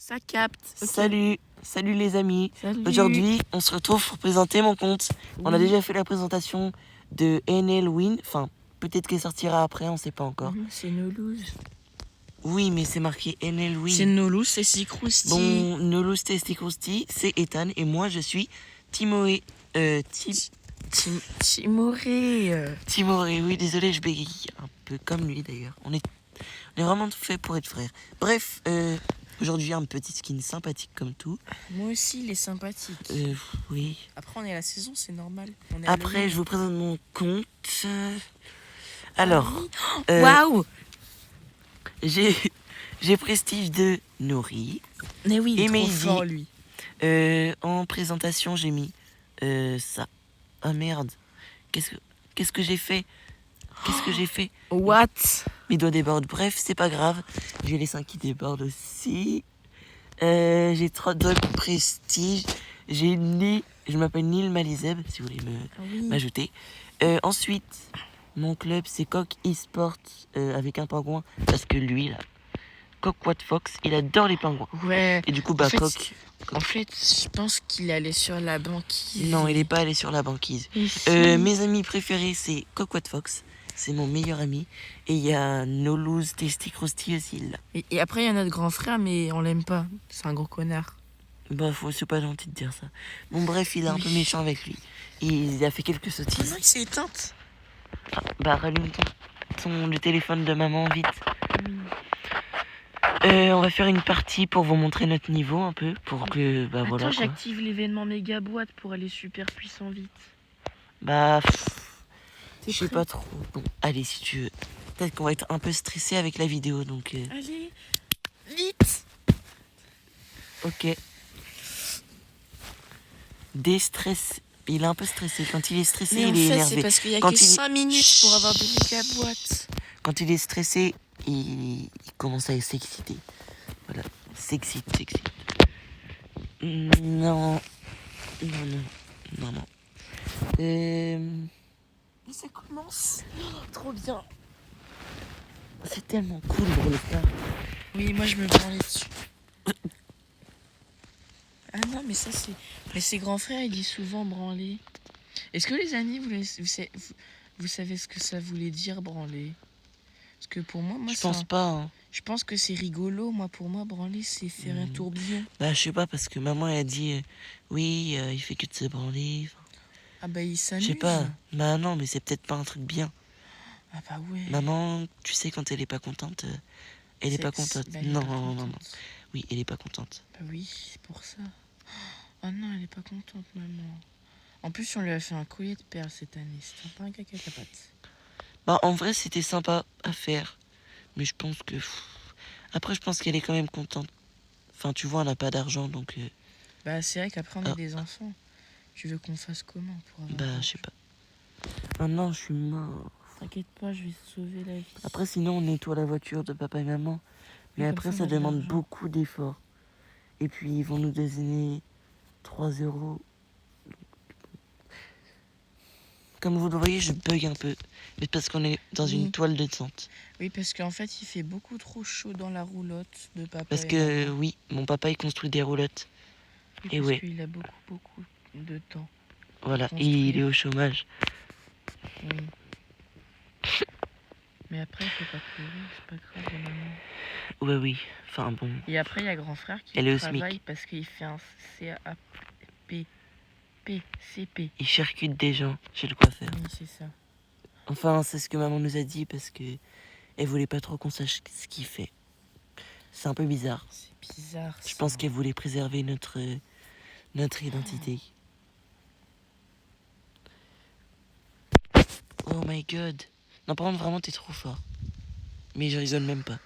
Ça capte. Okay. Salut les amis. Salut. Aujourd'hui, on se retrouve pour présenter mon compte. Oui. On a déjà fait la présentation de NL Win. Enfin, peut-être qu'elle sortira après, on sait pas encore. C'est Nolouz. Oui, mais c'est marqué NL Win. C'est Nolouz, c'est Sicrousti. Bon, Nolouz, c'est Sicrousti, c'est Ethan et moi je suis Timoré. Timoré, oui, désolé, je bégaye un peu comme lui d'ailleurs. On est vraiment fait pour être frères. Bref, aujourd'hui un petit skin sympathique comme tout. Moi aussi, il est sympathique. Oui. Après, on est à la saison, c'est normal. Après, je vous présente mon compte. Alors, waouh, j'ai Prestige de Nori. Mais oui, il est trop Mehdi. fort, lui. En présentation, j'ai mis ça. Ah merde. Qu'est-ce que j'ai fait? What? Mes doigts débordent. Bref, c'est pas grave. J'ai les seins qui débordent aussi. J'ai 3 doigts de prestige. Je m'appelle Nil Malizeb, si vous voulez m'ajouter. Ensuite, mon club, c'est Coq eSport avec un pingouin. Parce que lui, là, Coq What Fox, il adore les pingouins. Ouais. Et du coup, Coq. En fait, je pense qu'il allait sur la banquise. Non, il est pas allé sur la banquise. Mes amis préférés, c'est Coq What Fox. C'est mon meilleur ami. Et il y a Nolouz Testicrosti aussi, là. Et après, il y a notre grand frère, mais on l'aime pas. C'est un gros connard. Bah, c'est pas gentil de dire ça. Bon, bref, il est un peu méchant avec lui. Il a fait quelques sottises. Non, il s'est éteint. Ah, bah, rallume le téléphone de maman, vite. On va faire une partie pour vous montrer notre niveau un peu. Pour que, bah, voilà. Attends, j'active l'événement méga boîte pour aller super puissant vite. Bah, je sais pas trop. Bon, allez, si tu veux. Peut-être qu'on va être un peu stressé avec la vidéo, donc... Allez, vite. Ok. Déstress. Il est un peu stressé. Quand il est stressé, il est énervé. C'est parce qu'il y a que 5 minutes pour avoir des méga boîtes. Quand il est stressé, il commence à s'exciter. Voilà. S'excite. Non. Mais ça commence. Oh, trop bien. C'est tellement cool, Brawl Stars. Oui, moi je me branlais dessus. Ah non, mais ça c'est... Mais ses grands frères, il dit souvent branler. Est-ce que les amis, vous savez ce que ça voulait dire, branler? Parce que pour moi je pense pas. Hein. Je pense que c'est rigolo. Moi, pour moi, branler, c'est faire un tourbillon. Bah, je sais pas, parce que maman, elle a dit... oui, il fait que de se branler. Ah bah, il s'amuse. Je sais pas. Bah non, mais c'est peut-être pas un truc bien. Ah bah ouais. Maman, tu sais, quand elle est pas contente... elle est pas contente. Bah, Non. Oui, elle est pas contente. Bah oui, c'est pour ça. Oh non, elle est pas contente, maman. En plus, on lui a fait un collier de perles cette année. C'était pas un caca à pattes. Bah, en vrai, c'était sympa à faire. Mais je pense que... Après, je pense qu'elle est quand même contente. Enfin, tu vois, on n'a pas d'argent, donc... Bah, c'est vrai qu'après, on est des enfants. Tu veux qu'on fasse comment pour avoir... Bah, je sais pas. Ah non, je suis mort. T'inquiète pas, je vais sauver la vie. Après, sinon, on nettoie la voiture de papa et maman. Mais après, ça demande beaucoup d'efforts. Et puis, ils vont nous donner 3 €. Comme vous le voyez, je bug un peu. Mais parce qu'on est dans une toile de tente. Oui, parce qu'en fait, il fait beaucoup trop chaud dans la roulotte de papa. Parce que, oui, mon papa, il construit des roulottes. Et parce qu'il a beaucoup de temps. Voilà, et il est au chômage. Oui. Mais après, il faut pas pleurer, c'est pas grave, maman. Oui. Enfin, bon. Et après, il y a grand frère qui travaille parce qu'il fait un CP. Il charcute des gens chez le coiffeur. Oui, c'est ça. Enfin, c'est ce que maman nous a dit parce que elle voulait pas trop qu'on sache ce qu'il fait. C'est un peu bizarre. C'est bizarre. Je pense qu'elle voulait préserver notre identité. Oh my god. Non, par contre, vraiment, t'es trop fort. Mais je rigole même pas.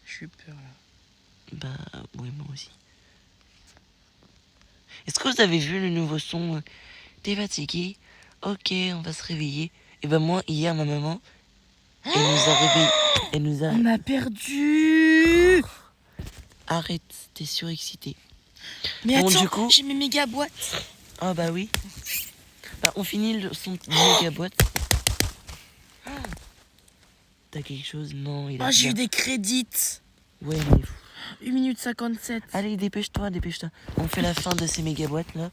Je suis peur là. Bah, oui, moi aussi. Est-ce que vous avez vu le nouveau son T'es fatigué? Ok, on va se réveiller. Et ben moi, hier, ma maman, elle nous a réveillés. On a perdu. Arrête, t'es surexcité. Mais bon, attends, du coup... j'ai mes méga boîtes. Ah bah oui. Bah, on finit son méga boîte. T'as quelque chose? Non, il a... j'ai eu des crédits. Ouais, mais... 1 minute 57. Allez, dépêche-toi, dépêche-toi. On fait la fin de ces méga boîtes là.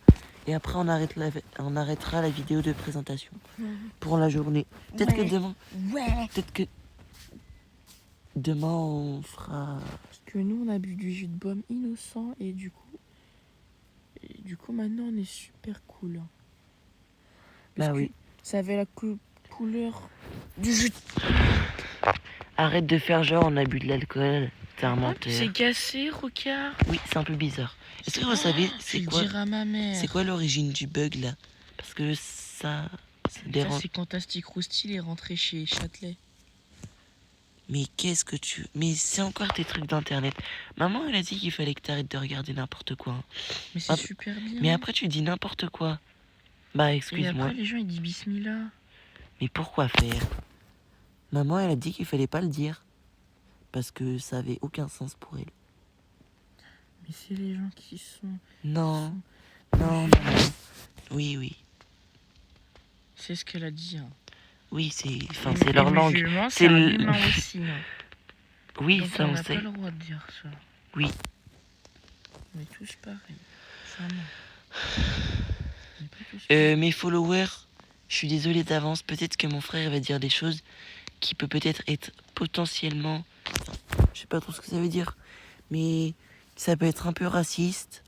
Et après, on arrêtera la vidéo de présentation pour la journée. Peut-être que demain. Ouais. Peut-être que. Demain, on fera. Parce que nous, on a bu du jus de pomme innocent et du coup. Maintenant, on est super cool. Parce Bah que oui. ça avait la couleur du jus de Arrête de faire genre, on a bu de l'alcool. T'es un menteur. C'est cassé, Rocard. Oui, c'est un peu bizarre. Est-ce que vous savez, Je vais le dire à ma mère. c'est quoi l'origine du bug là? Parce que ça Ça, dérange. c'est quand Tastic Roustil est rentré chez Châtelet. Mais qu'est-ce que tu. Mais c'est encore tes trucs d'internet. Maman, elle a dit qu'il fallait que t'arrêtes de regarder n'importe quoi. Hein. Mais c'est super bien. Mais après, tu dis n'importe quoi. Bah, Et excuse-moi. après, les gens, ils disent Bismillah. Mais pourquoi faire? Maman, elle a dit qu'il fallait pas le dire. Parce que ça avait aucun sens pour elle. Mais c'est les gens qui sont... Non. Non, non. Oui, oui. C'est ce qu'elle a dit. Hein. Oui, c'est. Enfin, c'est leur langue. C'est C'est un le- humain aussi. Hein. Oui, Donc ça on on n'a sait. pas le droit de dire ça. Oui. On est tous pareils. Vraiment. On est pas tous pareils. Mes followers, je suis désolé d'avance. Peut-être que mon frère va dire des choses qui peut peut-être être potentiellement. Je sais pas trop ce que ça veut dire. Mais ça peut être un peu raciste.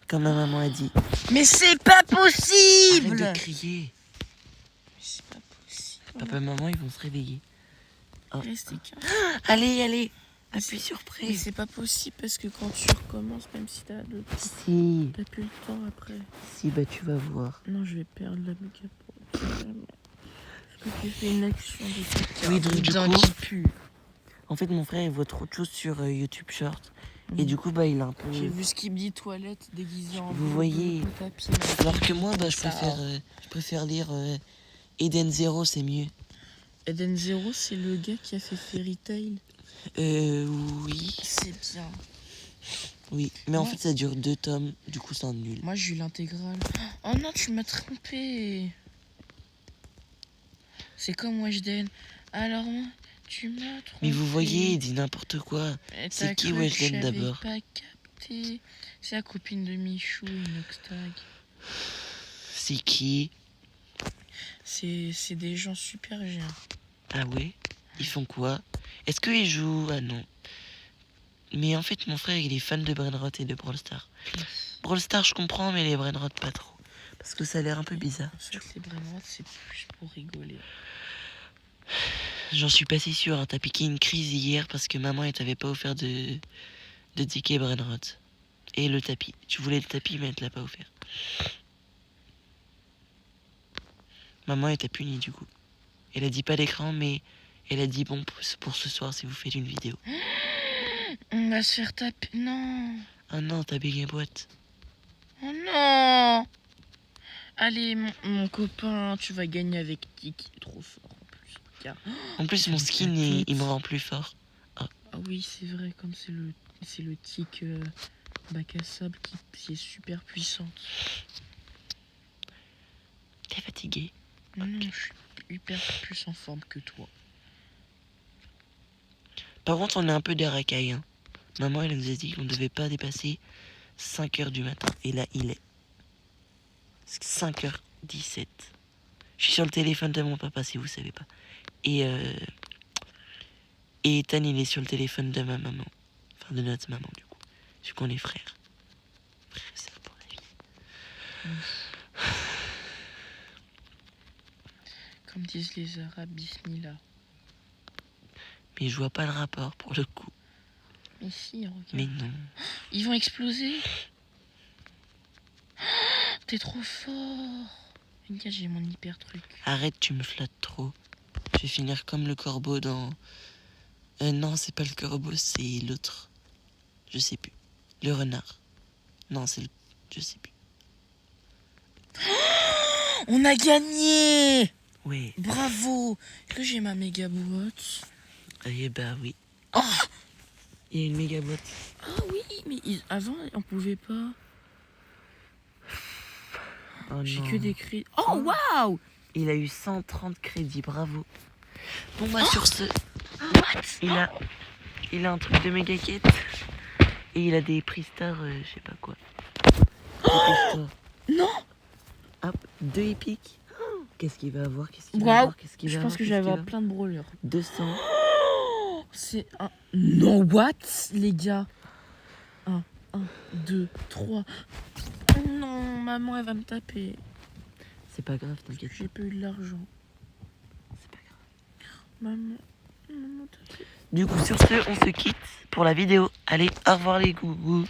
Comme ma maman a dit. Mais c'est pas possible. Arrête de crier. Mais c'est pas possible. Papa et maman, ils vont se réveiller. Restez calme. Allez, allez. Mais Appuie sur Mais prêt. c'est pas possible parce que quand tu recommences, même si t'as Si. plus le temps après. Si, bah tu vas voir. Non, je vais perdre la méga pour parce que tu fais une action de caca. Oui, donc du Putain, coup- qui pue. En fait, mon frère, il voit trop de choses sur YouTube Short. Et du coup, bah, il a un peu. J'ai vu ce qu'il me dit toilette déguisé en Vous bleu, voyez. bleu, tapis, Alors que moi, bah, je Ça. préfère lire Eden Zero, c'est mieux. Eden Zero, c'est le gars qui a fait Fairy Tail. Oui. C'est bien. Oui. Mais en Moi- fait, ça dure 2 tomes. Du coup, c'est nul. Moi, j'ai eu l'intégrale. Oh non, tu m'as trompé. C'est comme Weshden. Alors, moi, tu m'as trompé. Mais vous voyez, il dit n'importe quoi. Et c'est t'as qui cru que Weshden j'avais d'abord pas capté. C'est la copine de Michou, Inoxtag. C'est qui? C'est des gens super géants. Ah ouais? Ils font quoi? Est-ce qu'ils jouent? Ah non. Mais en fait, mon frère, il est fan de Brainrot et de Brawl Stars. Brawl Stars, je comprends, mais les Brainrot, pas trop. Parce que ça a l'air un peu bizarre. En fait, les Brainrot, c'est plus pour rigoler. J'en suis pas si sûr. Hein. T'as piqué une crise hier parce que maman, elle t'avait pas offert de ticket Brainrot. Et le tapis. Tu voulais le tapis, mais elle te l'a pas offert. Maman, elle t'a puni du coup. Elle a dit pas d'écran, mais elle a dit bon pour ce soir si vous faites une vidéo. On va se faire taper. Non. Ah non, t'as bégué boîte. Oh non. Allez, mon copain, tu vas gagner avec Tic. Il est trop fort en plus. Regarde. En plus, mon skin, il me rend plus fort. Ah oui, c'est vrai, comme c'est le Tic bac à sable qui est super puissante. T'es fatigué? Non, je suis hyper plus en forme que toi. Par contre, on est un peu des racailles. Hein. Maman, elle nous a dit qu'on ne devait pas dépasser 5h du matin. Et là, il est 5h17. Je suis sur le téléphone de mon papa, si vous savez pas. Et Ethan, il est sur le téléphone de ma maman. Enfin, de notre maman, du coup. Vu qu'on est frères. Frères et sœurs pour la vie. Comme disent les Arabes, Bismillah. Mais je vois pas le rapport, pour le coup. Mais si, regarde. Mais non. Ils vont exploser. T'es trop fort. Regarde, j'ai mon hyper truc. Arrête, tu me flattes trop. Je vais finir comme le corbeau dans... non, c'est pas le corbeau, c'est l'autre. Je sais plus. Le renard. Non, c'est le... Je sais plus. On a gagné. Ouais. Bravo. Est-ce que j'ai ma méga boîte? Eh bah oui. Oh, Il y a une méga boîte. ah oui, mais avant, on pouvait pas. Oh J'ai non. que des crédits. Oh, waouh. Il a eu 130 crédits, bravo. Bon bah sur ce, il a un truc de méga quête. Et il a des prix stars, je sais pas quoi. Dépêche-toi. Non. Hop, 2 épiques. Qu'est-ce qu'il va avoir? Qu'est-ce qu'il va Waouh. avoir? Qu'est-ce qu'il va Je avoir? pense que je Qu'est-ce vais qu'il avoir va- plein de brawlers. 200. C'est un... Non, what, les gars? 1, 2, 3. Non, maman, elle va me taper. C'est pas grave, t'inquiète. J'ai pas eu de l'argent. C'est pas grave. Maman, maman, t'as fait... Du coup, sur ce, on se quitte pour la vidéo. Allez, au revoir les gougous.